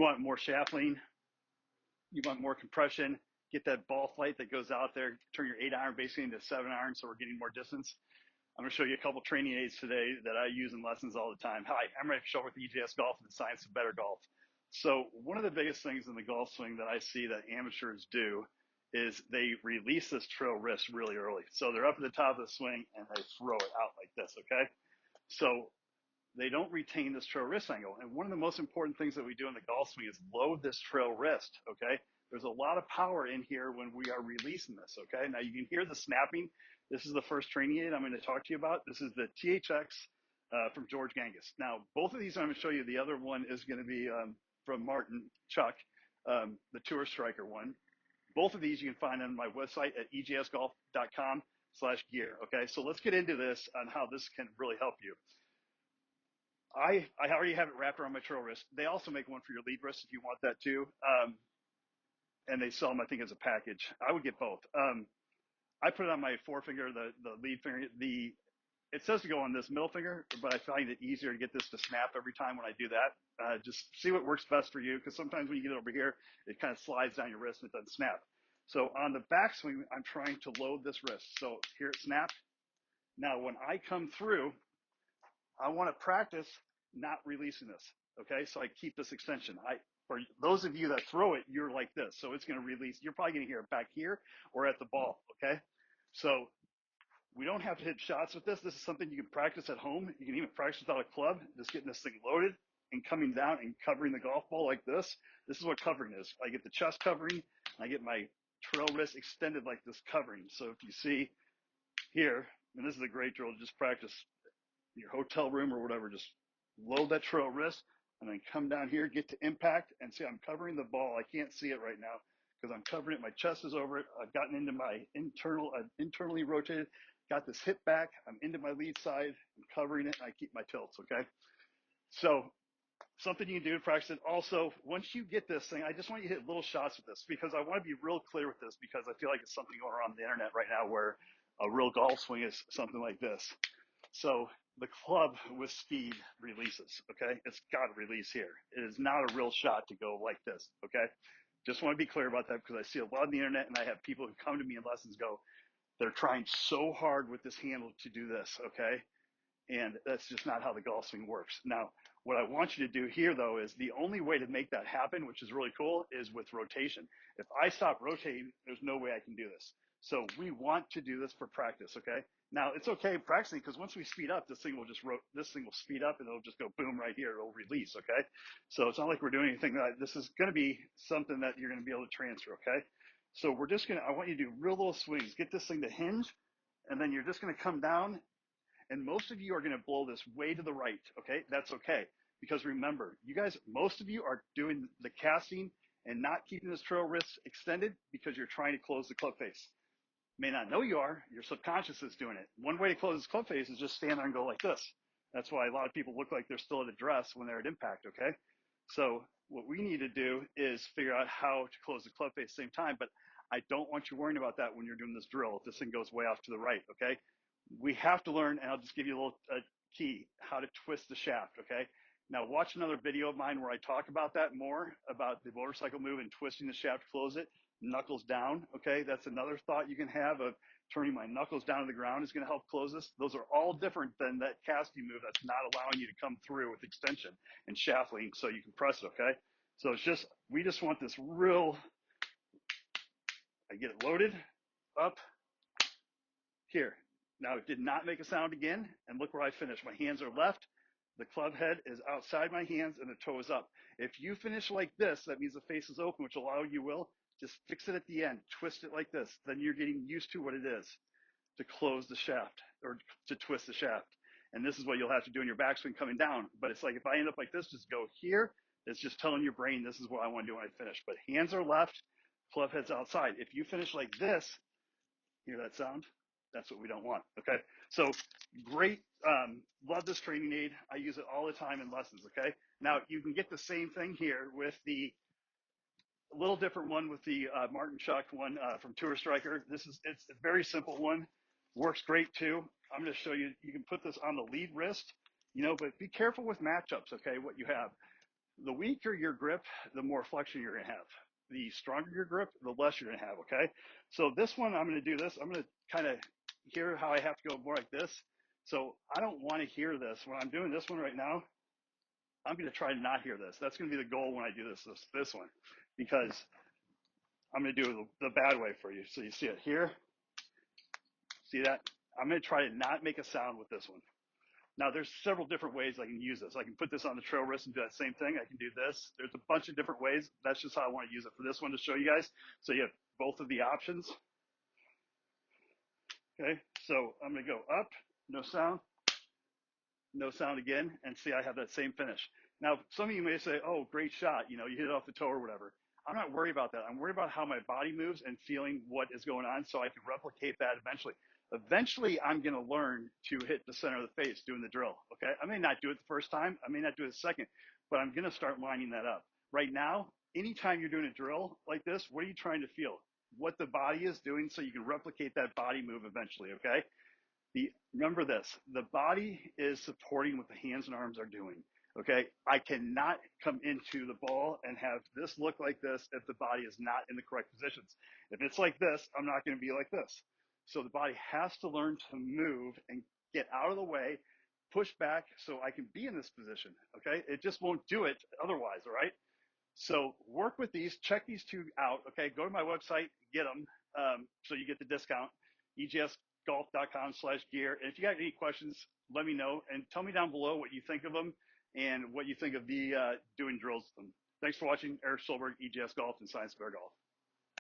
You want more shaft lean, you want more compression, get that ball flight that goes out there, turn your 8-iron basically into a 7-iron so we're getting more distance. I'm going to show you a couple training aids today that I use in lessons all the time. Hi, I'm Erik with EJS Golf and the Science of Better Golf. So one of the biggest things in the golf swing that I see that amateurs do is they release this trail wrist really early. So they're up at the top of the swing and they throw it out like this, okay? So they don't retain this trail wrist angle. And one of the most important things that we do in the golf swing is load this trail wrist, okay? There's a lot of power in here when we are releasing this, okay? Now you can hear the snapping. This is the first training aid I'm going to talk to you about. This is the THX from George Gankas. Now, both of these I'm going to show you. The other one is going to be from Martin Chuck, the Tour Striker one. Both of these you can find on my website at ejsgolf.com/gear, okay? So let's get into this on how this can really help you. I already have it wrapped around my trail wrist. They also make one for your lead wrist if you want that too. And they sell them, I think, as a package. I would get both. I put it on my forefinger, the lead finger. It says to go on this middle finger, but I find it easier to get this to snap every time when I do that. Just see what works best for you, because sometimes when you get over here, it kind of slides down your wrist and it doesn't snap. So on the backswing, I'm trying to load this wrist. So here it snapped. Now when I come through, I want to practice not releasing this, okay? So I keep this extension. For those of you that throw it, you're like this. So it's going to release. You're probably going to hear it back here or at the ball, okay? So we don't have to hit shots with this. This is something you can practice at home. You can even practice without a club, just getting this thing loaded and coming down and covering the golf ball like this. This is what covering is. I get the chest covering, and I get my trail wrist extended like this covering. So if you see here, and this is a great drill to just practice your hotel room or whatever, just load that trail wrist and then come down here, get to impact, and see I'm covering the ball. I can't see it right now because I'm covering it. My chest is over it. I've gotten into my internally rotated, got this hip back. I'm into my lead side. I'm covering it, and I keep my tilts, okay? So something you can do to practice it. Also, once you get this thing, I just want you to hit little shots with this because I want to be real clear with this because I feel like it's something going around the internet right now where a real golf swing is something like this. So the club with speed releases, okay? It's got to release here. It is not a real shot to go like this, okay? Just want to be clear about that because I see a lot on the internet and I have people who come to me in lessons go, they're trying so hard with this handle to do this, okay? And that's just not how the golf swing works. Now, what I want you to do here, though, is the only way to make that happen, which is really cool, is with rotation. If I stop rotating, there's no way I can do this. So we want to do this for practice, okay? Now, it's okay practicing because once we speed up, this thing will speed up and it'll just go boom right here. It'll release, okay? So it's not like we're doing anything that this is going to be something that you're going to be able to transfer, okay? So we're just going to, I want you to do real little swings. Get this thing to hinge, and then you're just going to come down. And most of you are going to blow this way to the right, okay? That's okay. Because remember, you guys, most of you are doing the casting and not keeping this trail wrist extended because you're trying to close the club face. You may not know you are, your subconscious is doing it. One way to close this club face is just stand there and go like this. That's why a lot of people look like they're still at address when they're at impact, okay? So what we need to do is figure out how to close the club face at the same time, but I don't want you worrying about that when you're doing this drill if this thing goes way off to the right, okay? We have to learn, and I'll just give you a little key, how to twist the shaft, okay? Now watch another video of mine where I talk about that more, about the motorcycle move and twisting the shaft to close it, knuckles down, okay? That's another thought you can have of turning my knuckles down to the ground is gonna help close this. Those are all different than that casting move that's not allowing you to come through with extension and shaft lean so you can press it, okay? So it's just, we just want this real, I get it loaded, up, here. Now it did not make a sound again, and look where I finished. My hands are left, the club head is outside my hands, and the toe is up. If you finish like this, that means the face is open, which a lot of you will. Just fix it at the end, twist it like this. Then you're getting used to what it is to close the shaft or to twist the shaft. And this is what you'll have to do in your backswing coming down. But it's like if I end up like this, just go here. It's just telling your brain this is what I want to do when I finish. But hands are left, club head's outside. If you finish like this, hear that sound? That's what we don't want, okay? So great, love this training aid. I use it all the time in lessons, okay? Now you can get the same thing here with the a little different one with the Martin Chuck one from Tour Striker. It's a very simple one, works great too. I'm gonna show you, you can put this on the lead wrist, you know, but be careful with matchups, okay, what you have. The weaker your grip, the more flexion you're going to have. The stronger your grip, the less you're going to have, okay? So this one, I'm going to do this. I'm going to kind of hear how I have to go more like this. So I don't want to hear this. When I'm doing this one right now, I'm going to try to not hear this. That's going to be the goal when I do this one, because I'm going to do the bad way for you. So you see it here. See that? I'm going to try to not make a sound with this one. Now, there's several different ways I can use this. I can put this on the trail wrist and do that same thing. I can do this. There's a bunch of different ways. That's just how I want to use it for this one to show you guys. So you have both of the options. Okay, so I'm going to go up, no sound, no sound again, and see I have that same finish. Now, some of you may say, oh, great shot. You know, you hit it off the toe or whatever. I'm not worried about that. I'm worried about how my body moves and feeling what is going on so I can replicate that eventually. Eventually, I'm going to learn to hit the center of the face doing the drill. Okay. I may not do it the first time. I may not do it the second, but I'm going to start lining that up. Right now, anytime you're doing a drill like this, what are you trying to feel? What the body is doing so you can replicate that body move eventually. Okay. Remember this, the body is supporting what the hands and arms are doing. Okay. I cannot come into the ball and have this look like this if the body is not in the correct positions. If it's like this, I'm not going to be like this. So the body has to learn to move and get out of the way, push back so I can be in this position. Okay. It just won't do it otherwise. All right. So work with these, check these two out. Okay, go to my website, get them, so you get the discount, egsgolf.com/gear. And if you got any questions, let me know and tell me down below what you think of them and what you think of the doing drills with them. Thanks for watching. Erik Solberg, EGS Golf and Science Bear Golf.